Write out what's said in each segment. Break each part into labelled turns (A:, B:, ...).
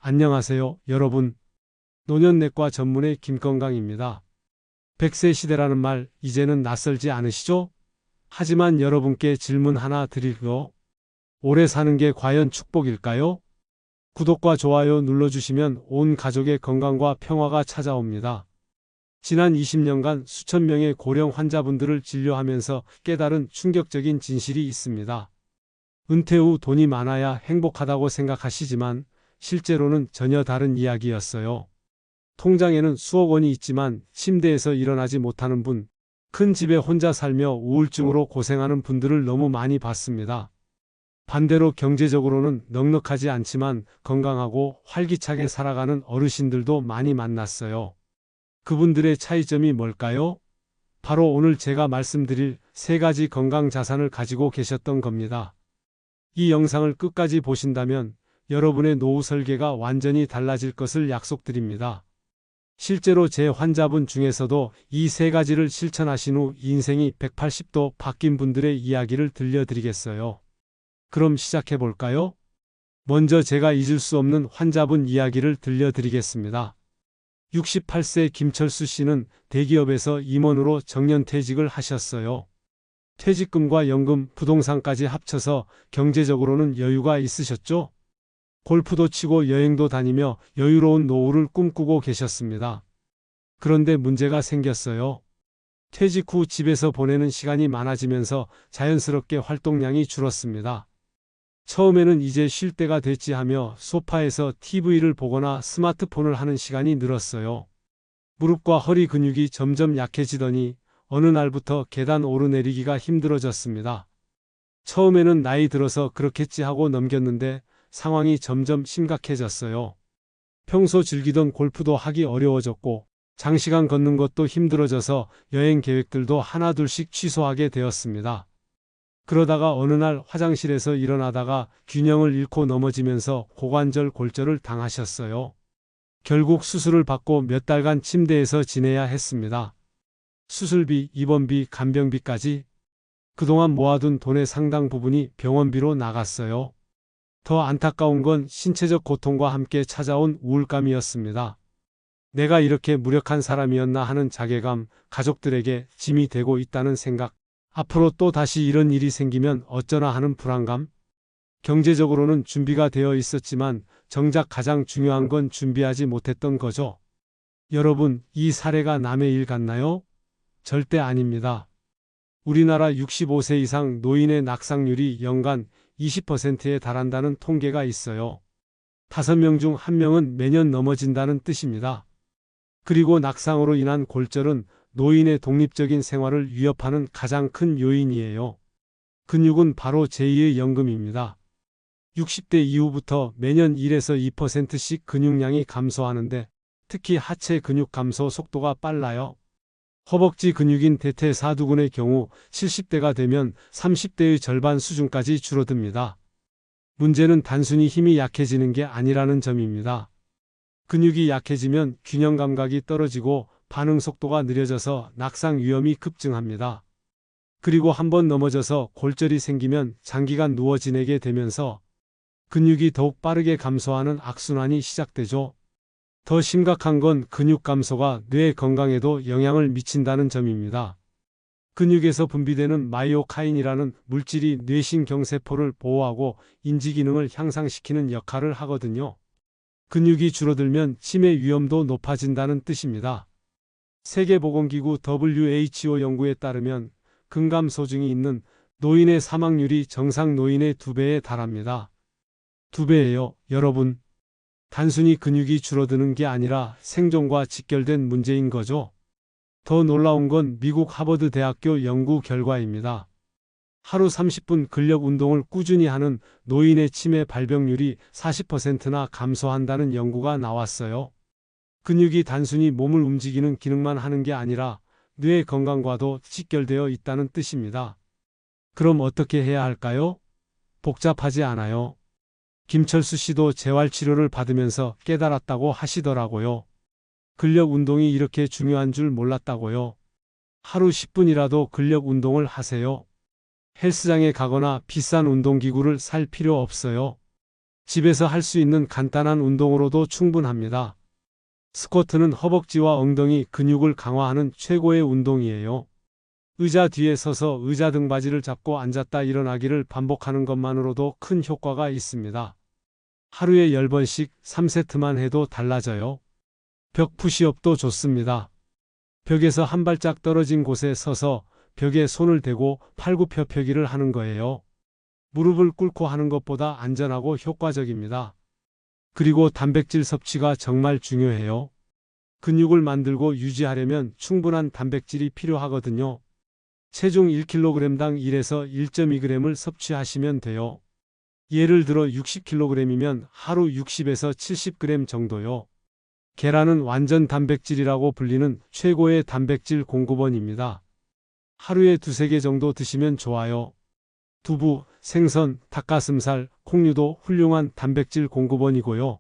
A: 안녕하세요, 여러분. 노년내과 전문의 김건강입니다. 100세 시대라는 말 이제는 낯설지 않으시죠? 하지만 여러분께 질문 하나 드릴게요. 오래 사는 게 과연 축복일까요? 구독과 좋아요 눌러주시면 온 가족의 건강과 평화가 찾아옵니다. 지난 20년간 수천 명의 고령 환자분들을 진료하면서 깨달은 충격적인 진실이 있습니다. 은퇴 후 돈이 많아야 행복하다고 생각하시지만 실제로는 전혀 다른 이야기였어요. 통장에는 수억 원이 있지만 침대에서 일어나지 못하는 분, 큰 집에 혼자 살며 우울증으로 고생하는 분들을 너무 많이 봤습니다. 반대로 경제적으로는 넉넉하지 않지만 건강하고 활기차게 살아가는 어르신들도 많이 만났어요. 그분들의 차이점이 뭘까요? 바로 오늘 제가 말씀드릴 세 가지 건강 자산을 가지고 계셨던 겁니다. 이 영상을 끝까지 보신다면 여러분의 노후 설계가 완전히 달라질 것을 약속드립니다. 실제로 제 환자분 중에서도 이 세 가지를 실천하신 후 인생이 180도 바뀐 분들의 이야기를 들려드리겠어요. 그럼 시작해 볼까요? 먼저 제가 잊을 수 없는 환자분 이야기를 들려드리겠습니다. 68세 김철수 씨는 대기업에서 임원으로 정년퇴직을 하셨어요. 퇴직금과 연금, 부동산까지 합쳐서 경제적으로는 여유가 있으셨죠? 골프도 치고 여행도 다니며 여유로운 노후를 꿈꾸고 계셨습니다. 그런데 문제가 생겼어요. 퇴직 후 집에서 보내는 시간이 많아지면서 자연스럽게 활동량이 줄었습니다. 처음에는 이제 쉴 때가 됐지 하며 소파에서 TV를 보거나 스마트폰을 하는 시간이 늘었어요. 무릎과 허리 근육이 점점 약해지더니 어느 날부터 계단 오르내리기가 힘들어졌습니다. 처음에는 나이 들어서 그렇겠지 하고 넘겼는데 상황이 점점 심각해졌어요. 평소 즐기던 골프도 하기 어려워졌고 장시간 걷는 것도 힘들어져서 여행 계획들도 하나둘씩 취소하게 되었습니다. 그러다가 어느 날 화장실에서 일어나다가 균형을 잃고 넘어지면서 고관절 골절을 당하셨어요. 결국 수술을 받고 몇 달간 침대에서 지내야 했습니다. 수술비, 입원비, 간병비까지 그동안 모아둔 돈의 상당 부분이 병원비로 나갔어요. 더 안타까운 건 신체적 고통과 함께 찾아온 우울감이었습니다. 내가 이렇게 무력한 사람이었나 하는 자괴감, 가족들에게 짐이 되고 있다는 생각, 앞으로 또 다시 이런 일이 생기면 어쩌나 하는 불안감. 경제적으로는 준비가 되어 있었지만 정작 가장 중요한 건 준비하지 못했던 거죠. 여러분, 이 사례가 남의 일 같나요? 절대 아닙니다. 우리나라 65세 이상 노인의 낙상률이 연간 20%에 달한다는 통계가 있어요. 5명 중 1명은 매년 넘어진다는 뜻입니다. 그리고 낙상으로 인한 골절은 노인의 독립적인 생활을 위협하는 가장 큰 요인이에요. 근육은 바로 제2의 연금입니다. 60대 이후부터 매년 1에서 2%씩 근육량이 감소하는데 특히 하체 근육 감소 속도가 빨라요. 허벅지 근육인 대퇴사두근의 경우 70대가 되면 30대의 절반 수준까지 줄어듭니다. 문제는 단순히 힘이 약해지는 게 아니라는 점입니다. 근육이 약해지면 균형 감각이 떨어지고 반응 속도가 느려져서 낙상 위험이 급증합니다. 그리고 한번 넘어져서 골절이 생기면 장기간 누워 지내게 되면서 근육이 더욱 빠르게 감소하는 악순환이 시작되죠. 더 심각한 건 근육 감소가 뇌 건강에도 영향을 미친다는 점입니다. 근육에서 분비되는 마이오카인이라는 물질이 뇌신경세포를 보호하고 인지기능을 향상시키는 역할을 하거든요. 근육이 줄어들면 치매 위험도 높아진다는 뜻입니다. 세계보건기구 WHO 연구에 따르면 근감소증이 있는 노인의 사망률이 정상 노인의 2배에 달합니다. 2배예요, 여러분. 단순히 근육이 줄어드는 게 아니라 생존과 직결된 문제인 거죠. 더 놀라운 건 미국 하버드 대학교 연구 결과입니다. 하루 30분 근력 운동을 꾸준히 하는 노인의 치매 발병률이 40%나 감소한다는 연구가 나왔어요. 근육이 단순히 몸을 움직이는 기능만 하는 게 아니라 뇌 건강과도 직결되어 있다는 뜻입니다. 그럼 어떻게 해야 할까요? 복잡하지 않아요. 김철수 씨도 재활치료를 받으면서 깨달았다고 하시더라고요. 근력 운동이 이렇게 중요한 줄 몰랐다고요. 하루 10분이라도 근력 운동을 하세요. 헬스장에 가거나 비싼 운동기구를 살 필요 없어요. 집에서 할 수 있는 간단한 운동으로도 충분합니다. 스쿼트는 허벅지와 엉덩이 근육을 강화하는 최고의 운동이에요. 의자 뒤에 서서 의자 등받이를 잡고 앉았다 일어나기를 반복하는 것만으로도 큰 효과가 있습니다. 하루에 10번씩 3세트만 해도 달라져요. 벽 푸시업도 좋습니다. 벽에서 한 발짝 떨어진 곳에 서서 벽에 손을 대고 팔굽혀펴기를 하는 거예요. 무릎을 꿇고 하는 것보다 안전하고 효과적입니다. 그리고 단백질 섭취가 정말 중요해요. 근육을 만들고 유지하려면 충분한 단백질이 필요하거든요. 체중 1kg당 1에서 1.2g을 섭취하시면 돼요. 예를 들어 60kg이면 하루 60에서 70g 정도요. 계란은 완전 단백질이라고 불리는 최고의 단백질 공급원입니다. 하루에 2~3개 정도 드시면 좋아요. 두부, 생선, 닭가슴살, 콩류도 훌륭한 단백질 공급원이고요.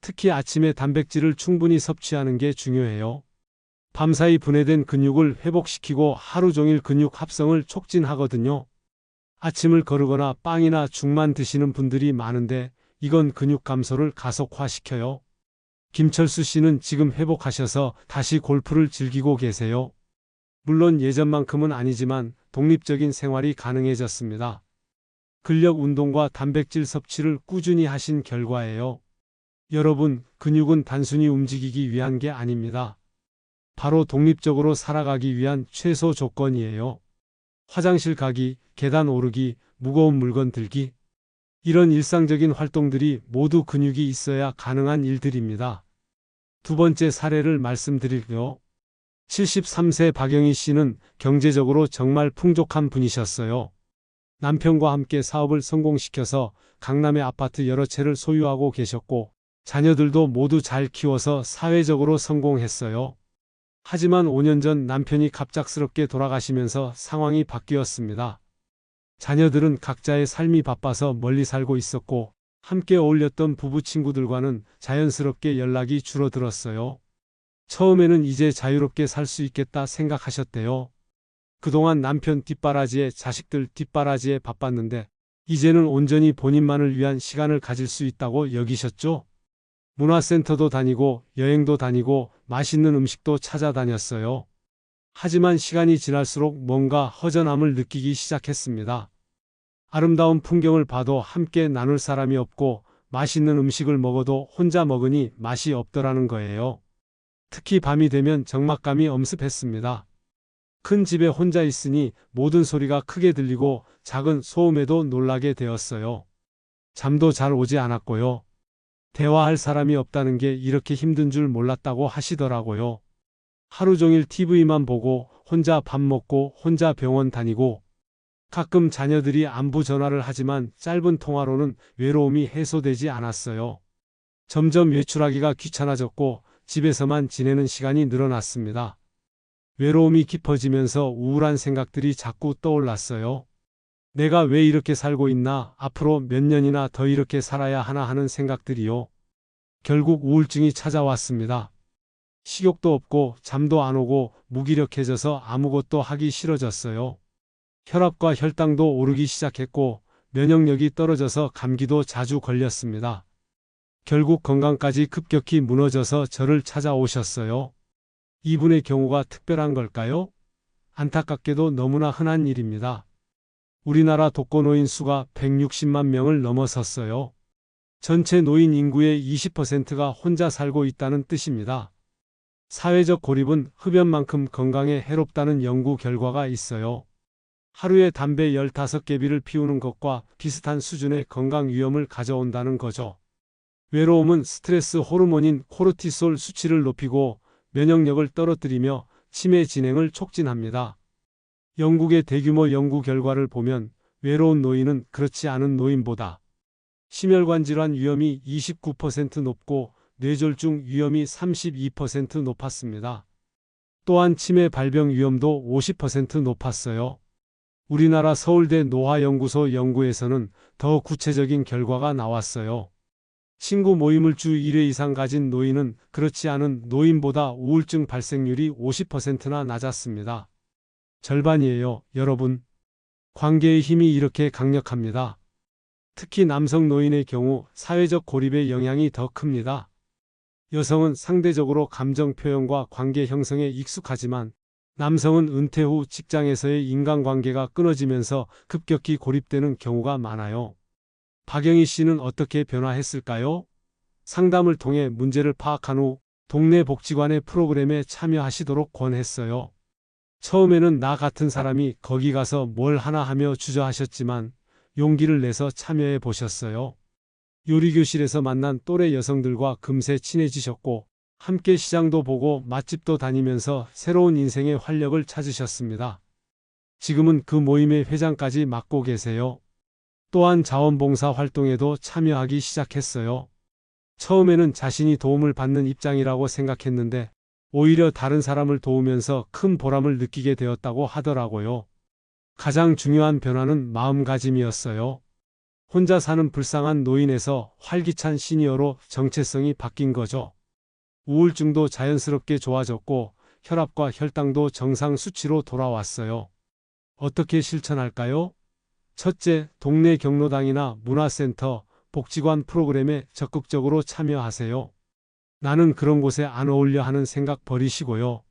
A: 특히 아침에 단백질을 충분히 섭취하는 게 중요해요. 밤사이 분해된 근육을 회복시키고 하루 종일 근육 합성을 촉진하거든요. 아침을 거르거나 빵이나 죽만 드시는 분들이 많은데 이건 근육 감소를 가속화시켜요. 김철수 씨는 지금 회복하셔서 다시 골프를 즐기고 계세요. 물론 예전만큼은 아니지만 독립적인 생활이 가능해졌습니다. 근력 운동과 단백질 섭취를 꾸준히 하신 결과예요. 여러분, 근육은 단순히 움직이기 위한 게 아닙니다. 바로 독립적으로 살아가기 위한 최소 조건이에요. 화장실 가기, 계단 오르기, 무거운 물건 들기. 이런 일상적인 활동들이 모두 근육이 있어야 가능한 일들입니다. 두 번째 사례를 말씀드릴게요. 73세 박영희 씨는 경제적으로 정말 풍족한 분이셨어요. 남편과 함께 사업을 성공시켜서 강남의 아파트 여러 채를 소유하고 계셨고 자녀들도 모두 잘 키워서 사회적으로 성공했어요. 하지만 5년 전 남편이 갑작스럽게 돌아가시면서 상황이 바뀌었습니다. 자녀들은 각자의 삶이 바빠서 멀리 살고 있었고 함께 어울렸던 부부 친구들과는 자연스럽게 연락이 줄어들었어요. 처음에는 이제 자유롭게 살 수 있겠다 생각하셨대요. 그동안 남편 뒷바라지에 자식들 뒷바라지에 바빴는데 이제는 온전히 본인만을 위한 시간을 가질 수 있다고 여기셨죠? 문화센터도 다니고 여행도 다니고 맛있는 음식도 찾아다녔어요. 하지만 시간이 지날수록 뭔가 허전함을 느끼기 시작했습니다. 아름다운 풍경을 봐도 함께 나눌 사람이 없고 맛있는 음식을 먹어도 혼자 먹으니 맛이 없더라는 거예요. 특히 밤이 되면 적막감이 엄습했습니다. 큰 집에 혼자 있으니 모든 소리가 크게 들리고 작은 소음에도 놀라게 되었어요. 잠도 잘 오지 않았고요. 대화할 사람이 없다는 게 이렇게 힘든 줄 몰랐다고 하시더라고요. 하루 종일 TV만 보고 혼자 밥 먹고 혼자 병원 다니고 가끔 자녀들이 안부 전화를 하지만 짧은 통화로는 외로움이 해소되지 않았어요. 점점 외출하기가 귀찮아졌고 집에서만 지내는 시간이 늘어났습니다. 외로움이 깊어지면서 우울한 생각들이 자꾸 떠올랐어요. 내가 왜 이렇게 살고 있나, 앞으로 몇 년이나 더 이렇게 살아야 하나 하는 생각들이요. 결국 우울증이 찾아왔습니다. 식욕도 없고 잠도 안 오고 무기력해져서 아무것도 하기 싫어졌어요. 혈압과 혈당도 오르기 시작했고 면역력이 떨어져서 감기도 자주 걸렸습니다. 결국 건강까지 급격히 무너져서 저를 찾아오셨어요. 이분의 경우가 특별한 걸까요? 안타깝게도 너무나 흔한 일입니다. 우리나라 독거노인 수가 160만 명을 넘어섰어요. 전체 노인 인구의 20%가 혼자 살고 있다는 뜻입니다. 사회적 고립은 흡연만큼 건강에 해롭다는 연구 결과가 있어요. 하루에 담배 15개비를 피우는 것과 비슷한 수준의 건강 위험을 가져온다는 거죠. 외로움은 스트레스 호르몬인 코르티솔 수치를 높이고 면역력을 떨어뜨리며 치매 진행을 촉진합니다. 영국의 대규모 연구 결과를 보면 외로운 노인은 그렇지 않은 노인보다 심혈관 질환 위험이 29% 높고 뇌졸중 위험이 32% 높았습니다. 또한 치매 발병 위험도 50% 높았어요. 우리나라 서울대 노화연구소 연구에서는 더 구체적인 결과가 나왔어요. 친구 모임을 주 1회 이상 가진 노인은 그렇지 않은 노인보다 우울증 발생률이 50%나 낮았습니다. 절반이에요, 여러분. 관계의 힘이 이렇게 강력합니다. 특히 남성 노인의 경우 사회적 고립의 영향이 더 큽니다. 여성은 상대적으로 감정 표현과 관계 형성에 익숙하지만 남성은 은퇴 후 직장에서의 인간관계가 끊어지면서 급격히 고립되는 경우가 많아요. 박영희 씨는 어떻게 변화했을까요? 상담을 통해 문제를 파악한 후 동네 복지관의 프로그램에 참여하시도록 권했어요. 처음에는 나 같은 사람이 거기 가서 뭘 하나 하며 주저하셨지만 용기를 내서 참여해 보셨어요. 요리교실에서 만난 또래 여성들과 금세 친해지셨고 함께 시장도 보고 맛집도 다니면서 새로운 인생의 활력을 찾으셨습니다. 지금은 그 모임의 회장까지 맡고 계세요. 또한 자원봉사 활동에도 참여하기 시작했어요. 처음에는 자신이 도움을 받는 입장이라고 생각했는데 오히려 다른 사람을 도우면서 큰 보람을 느끼게 되었다고 하더라고요. 가장 중요한 변화는 마음가짐이었어요. 혼자 사는 불쌍한 노인에서 활기찬 시니어로 정체성이 바뀐 거죠. 우울증도 자연스럽게 좋아졌고 혈압과 혈당도 정상 수치로 돌아왔어요. 어떻게 실천할까요? 첫째, 동네 경로당이나 문화센터, 복지관 프로그램에 적극적으로 참여하세요. 나는 그런 곳에 안 어울려 하는 생각 버리시고요.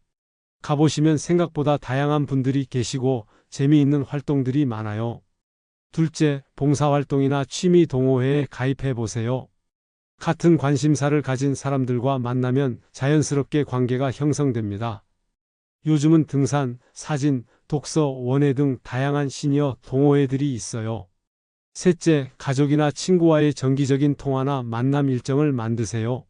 A: 가보시면 생각보다 다양한 분들이 계시고 재미있는 활동들이 많아요. 둘째, 봉사활동이나 취미 동호회에 가입해 보세요. 같은 관심사를 가진 사람들과 만나면 자연스럽게 관계가 형성됩니다. 요즘은 등산, 사진, 독서, 원예 등 다양한 시니어 동호회들이 있어요. 셋째, 가족이나 친구와의 정기적인 통화나 만남 일정을 만드세요.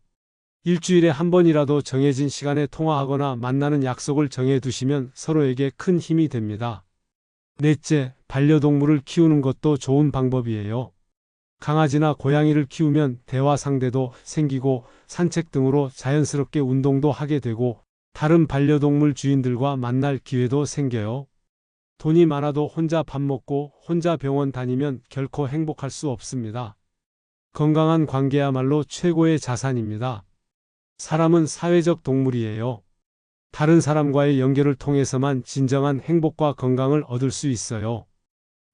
A: 일주일에 한 번이라도 정해진 시간에 통화하거나 만나는 약속을 정해두시면 서로에게 큰 힘이 됩니다. 넷째, 반려동물을 키우는 것도 좋은 방법이에요. 강아지나 고양이를 키우면 대화 상대도 생기고 산책 등으로 자연스럽게 운동도 하게 되고 다른 반려동물 주인들과 만날 기회도 생겨요. 돈이 많아도 혼자 밥 먹고 혼자 병원 다니면 결코 행복할 수 없습니다. 건강한 관계야말로 최고의 자산입니다. 사람은 사회적 동물이에요. 다른 사람과의 연결을 통해서만 진정한 행복과 건강을 얻을 수 있어요.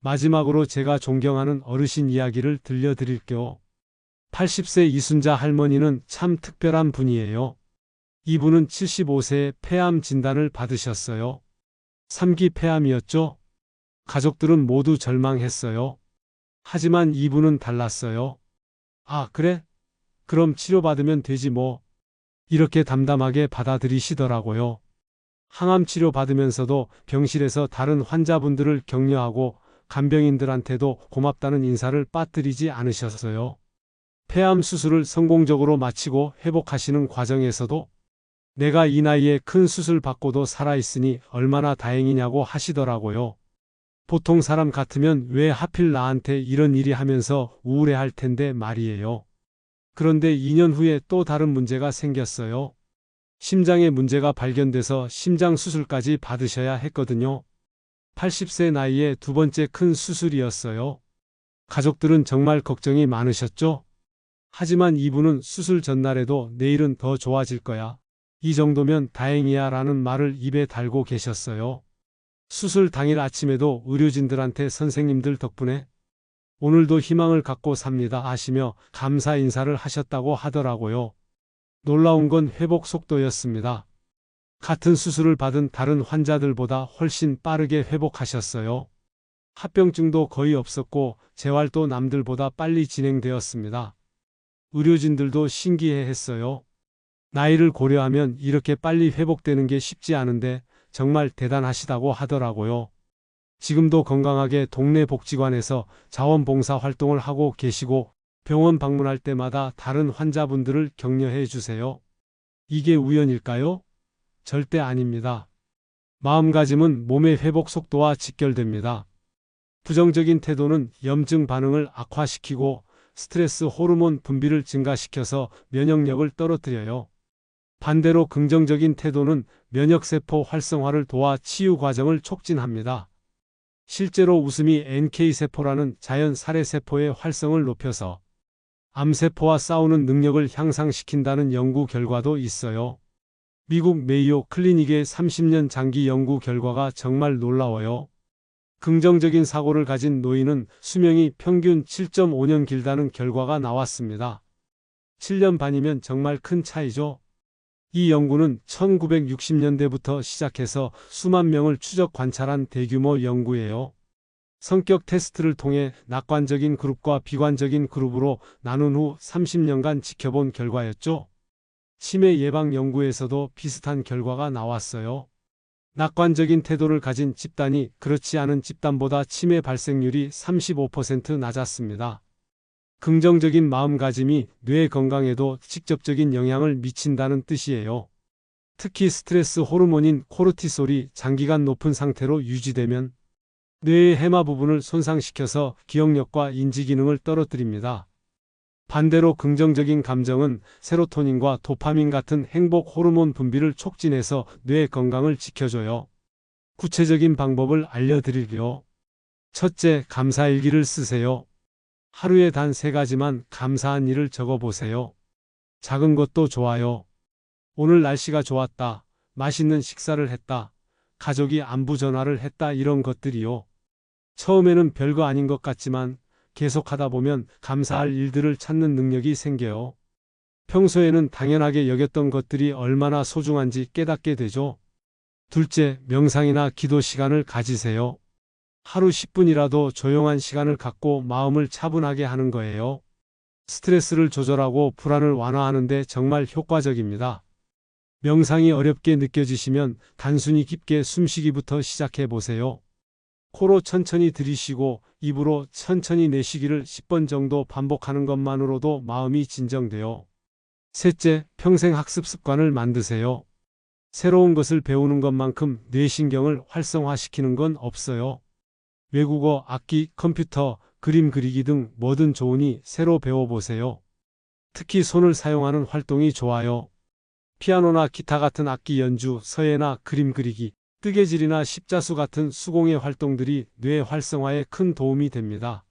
A: 마지막으로 제가 존경하는 어르신 이야기를 들려드릴게요. 80세 이순자 할머니는 참 특별한 분이에요. 이분은 75세에 폐암 진단을 받으셨어요. 3기 폐암이었죠? 가족들은 모두 절망했어요. 하지만 이분은 달랐어요. 아, 그래? 그럼 치료받으면 되지 뭐. 이렇게 담담하게 받아들이시더라고요. 항암 치료 받으면서도 병실에서 다른 환자분들을 격려하고 간병인들한테도 고맙다는 인사를 빠뜨리지 않으셨어요. 폐암 수술을 성공적으로 마치고 회복하시는 과정에서도 내가 이 나이에 큰 수술 받고도 살아있으니 얼마나 다행이냐고 하시더라고요. 보통 사람 같으면 왜 하필 나한테 이런 일이 하면서 우울해할 텐데 말이에요. 그런데 2년 후에 또 다른 문제가 생겼어요. 심장에 문제가 발견돼서 심장 수술까지 받으셔야 했거든요. 80세 나이에 두 번째 큰 수술이었어요. 가족들은 정말 걱정이 많으셨죠? 하지만 이분은 수술 전날에도 내일은 더 좋아질 거야. 이 정도면 다행이야 라는 말을 입에 달고 계셨어요. 수술 당일 아침에도 의료진들한테 선생님들 덕분에 오늘도 희망을 갖고 삽니다 하시며 감사 인사를 하셨다고 하더라고요. 놀라운 건 회복 속도였습니다. 같은 수술을 받은 다른 환자들보다 훨씬 빠르게 회복하셨어요. 합병증도 거의 없었고 재활도 남들보다 빨리 진행되었습니다. 의료진들도 신기해했어요. 나이를 고려하면 이렇게 빨리 회복되는 게 쉽지 않은데 정말 대단하시다고 하더라고요. 지금도 건강하게 동네 복지관에서 자원봉사 활동을 하고 계시고 병원 방문할 때마다 다른 환자분들을 격려해 주세요. 이게 우연일까요? 절대 아닙니다. 마음가짐은 몸의 회복 속도와 직결됩니다. 부정적인 태도는 염증 반응을 악화시키고 스트레스 호르몬 분비를 증가시켜서 면역력을 떨어뜨려요. 반대로 긍정적인 태도는 면역세포 활성화를 도와 치유 과정을 촉진합니다. 실제로 웃음이 NK세포라는 자연 살해세포의 활성을 높여서 암세포와 싸우는 능력을 향상시킨다는 연구 결과도 있어요. 미국 메이오 클리닉의 30년 장기 연구 결과가 정말 놀라워요. 긍정적인 사고를 가진 노인은 수명이 평균 7.5년 길다는 결과가 나왔습니다. 7년 반이면 정말 큰 차이죠. 이 연구는 1960년대부터 시작해서 수만 명을 추적 관찰한 대규모 연구예요. 성격 테스트를 통해 낙관적인 그룹과 비관적인 그룹으로 나눈 후 30년간 지켜본 결과였죠. 치매 예방 연구에서도 비슷한 결과가 나왔어요. 낙관적인 태도를 가진 집단이 그렇지 않은 집단보다 치매 발생률이 35% 낮았습니다. 긍정적인 마음가짐이 뇌 건강에도 직접적인 영향을 미친다는 뜻이에요. 특히 스트레스 호르몬인 코르티솔이 장기간 높은 상태로 유지되면 뇌의 해마 부분을 손상시켜서 기억력과 인지 기능을 떨어뜨립니다. 반대로 긍정적인 감정은 세로토닌과 도파민 같은 행복 호르몬 분비를 촉진해서 뇌 건강을 지켜줘요. 구체적인 방법을 알려드릴게요. 첫째, 감사일기를 쓰세요. 하루에 단 3가지만 감사한 일을 적어보세요. 작은 것도 좋아요. 오늘 날씨가 좋았다. 맛있는 식사를 했다. 가족이 안부 전화를 했다. 이런 것들이요. 처음에는 별거 아닌 것 같지만 계속하다 보면 감사할 일들을 찾는 능력이 생겨요. 평소에는 당연하게 여겼던 것들이 얼마나 소중한지 깨닫게 되죠. 둘째, 명상이나 기도 시간을 가지세요. 하루 10분이라도 조용한 시간을 갖고 마음을 차분하게 하는 거예요. 스트레스를 조절하고 불안을 완화하는 데 정말 효과적입니다. 명상이 어렵게 느껴지시면 단순히 깊게 숨쉬기부터 시작해 보세요. 코로 천천히 들이쉬고 입으로 천천히 내쉬기를 10번 정도 반복하는 것만으로도 마음이 진정돼요. 셋째, 평생 학습 습관을 만드세요. 새로운 것을 배우는 것만큼 뇌신경을 활성화시키는 건 없어요. 외국어, 악기, 컴퓨터, 그림 그리기 등 뭐든 좋으니 새로 배워보세요. 특히 손을 사용하는 활동이 좋아요. 피아노나 기타 같은 악기 연주, 서예나 그림 그리기, 뜨개질이나 십자수 같은 수공예 활동들이 뇌 활성화에 큰 도움이 됩니다.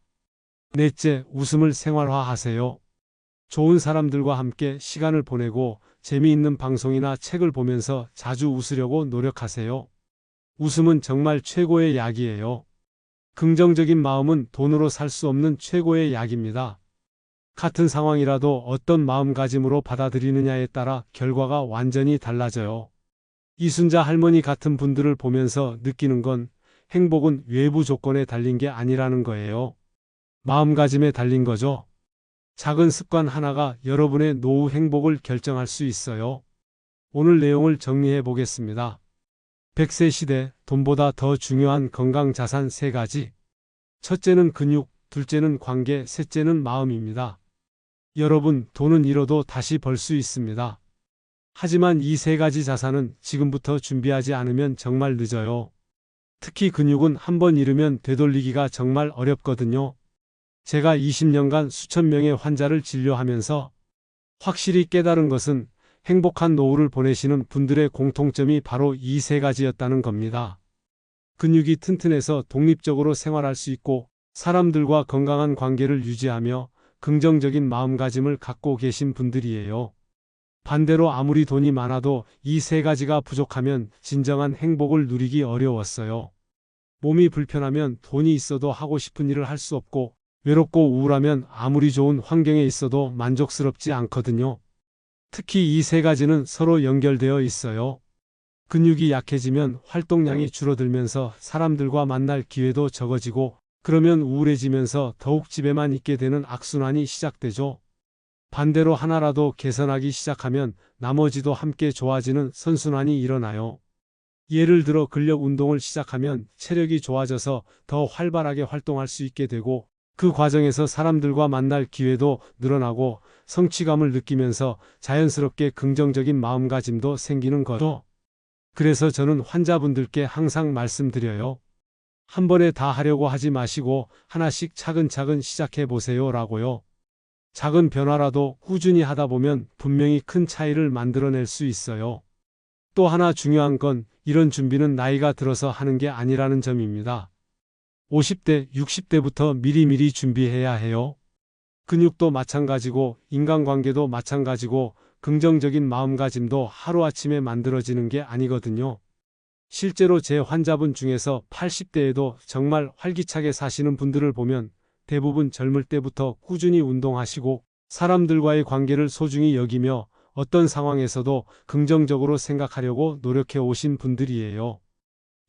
A: 넷째, 웃음을 생활화하세요. 좋은 사람들과 함께 시간을 보내고 재미있는 방송이나 책을 보면서 자주 웃으려고 노력하세요. 웃음은 정말 최고의 약이에요. 긍정적인 마음은 돈으로 살 수 없는 최고의 약입니다. 같은 상황이라도 어떤 마음가짐으로 받아들이느냐에 따라 결과가 완전히 달라져요. 이순자 할머니 같은 분들을 보면서 느끼는 건 행복은 외부 조건에 달린 게 아니라는 거예요. 마음가짐에 달린 거죠. 작은 습관 하나가 여러분의 노후 행복을 결정할 수 있어요. 오늘 내용을 정리해 보겠습니다. 100세 시대, 돈보다 더 중요한 건강 자산 3가지. 첫째는 근육, 둘째는 관계, 셋째는 마음입니다. 여러분, 돈은 잃어도 다시 벌 수 있습니다. 하지만 이 3가지 자산은 지금부터 준비하지 않으면 정말 늦어요. 특히 근육은 한번 잃으면 되돌리기가 정말 어렵거든요. 제가 20년간 수천 명의 환자를 진료하면서 확실히 깨달은 것은 행복한 노후를 보내시는 분들의 공통점이 바로 이 3가지였다는 겁니다. 근육이 튼튼해서 독립적으로 생활할 수 있고 사람들과 건강한 관계를 유지하며 긍정적인 마음가짐을 갖고 계신 분들이에요. 반대로 아무리 돈이 많아도 이 3가지가 부족하면 진정한 행복을 누리기 어려웠어요. 몸이 불편하면 돈이 있어도 하고 싶은 일을 할 수 없고 외롭고 우울하면 아무리 좋은 환경에 있어도 만족스럽지 않거든요. 특히 이 3가지는 서로 연결되어 있어요. 근육이 약해지면 활동량이 줄어들면서 사람들과 만날 기회도 적어지고 그러면 우울해지면서 더욱 집에만 있게 되는 악순환이 시작되죠. 반대로 하나라도 개선하기 시작하면 나머지도 함께 좋아지는 선순환이 일어나요. 예를 들어 근력 운동을 시작하면 체력이 좋아져서 더 활발하게 활동할 수 있게 되고 그 과정에서 사람들과 만날 기회도 늘어나고 성취감을 느끼면서 자연스럽게 긍정적인 마음가짐도 생기는 거죠. 그래서 저는 환자분들께 항상 말씀드려요. 한 번에 다 하려고 하지 마시고 하나씩 차근차근 시작해 보세요 라고요. 작은 변화라도 꾸준히 하다 보면 분명히 큰 차이를 만들어낼 수 있어요. 또 하나 중요한 건 이런 준비는 나이가 들어서 하는 게 아니라는 점입니다. 50대, 60대부터 미리미리 준비해야 해요. 근육도 마찬가지고 인간관계도 마찬가지고 긍정적인 마음가짐도 하루아침에 만들어지는 게 아니거든요. 실제로 제 환자분 중에서 80대에도 정말 활기차게 사시는 분들을 보면 대부분 젊을 때부터 꾸준히 운동하시고 사람들과의 관계를 소중히 여기며 어떤 상황에서도 긍정적으로 생각하려고 노력해 오신 분들이에요.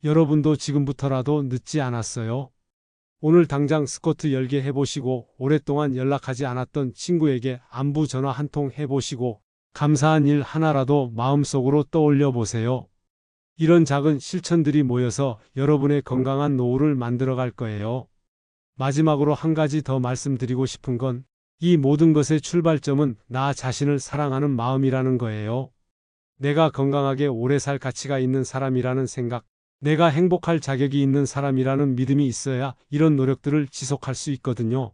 A: 여러분도 지금부터라도 늦지 않았어요. 오늘 당장 스쿼트 10개 해보시고 오랫동안 연락하지 않았던 친구에게 안부 전화 한 통 해보시고 감사한 일 하나라도 마음속으로 떠올려 보세요. 이런 작은 실천들이 모여서 여러분의 건강한 노후를 만들어 갈 거예요. 마지막으로 한 가지 더 말씀드리고 싶은 건 이 모든 것의 출발점은 나 자신을 사랑하는 마음이라는 거예요. 내가 건강하게 오래 살 가치가 있는 사람이라는 생각, 내가 행복할 자격이 있는 사람이라는 믿음이 있어야 이런 노력들을 지속할 수 있거든요.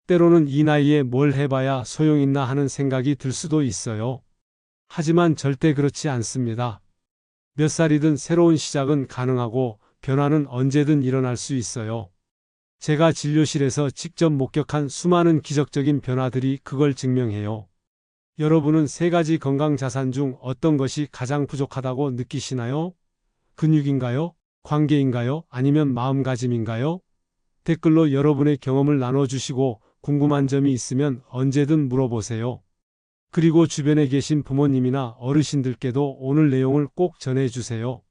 A: 때로는 이 나이에 뭘 해봐야 소용있나 하는 생각이 들 수도 있어요. 하지만 절대 그렇지 않습니다. 몇 살이든 새로운 시작은 가능하고 변화는 언제든 일어날 수 있어요. 제가 진료실에서 직접 목격한 수많은 기적적인 변화들이 그걸 증명해요. 여러분은 세 가지 건강 자산 중 어떤 것이 가장 부족하다고 느끼시나요? 근육인가요? 관계인가요? 아니면 마음가짐인가요? 댓글로 여러분의 경험을 나눠주시고 궁금한 점이 있으면 언제든 물어보세요. 그리고 주변에 계신 부모님이나 어르신들께도 오늘 내용을 꼭 전해주세요.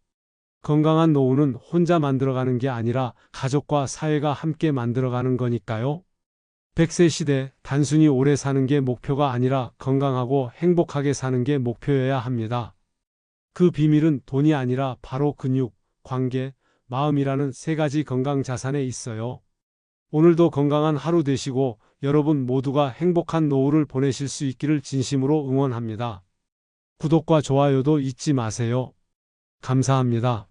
A: 건강한 노후는 혼자 만들어가는 게 아니라 가족과 사회가 함께 만들어가는 거니까요. 100세 시대, 단순히 오래 사는 게 목표가 아니라 건강하고 행복하게 사는 게 목표여야 합니다. 그 비밀은 돈이 아니라 바로 근육, 관계, 마음이라는 세 가지 건강 자산에 있어요. 오늘도 건강한 하루 되시고 여러분 모두가 행복한 노후를 보내실 수 있기를 진심으로 응원합니다. 구독과 좋아요도 잊지 마세요. 감사합니다.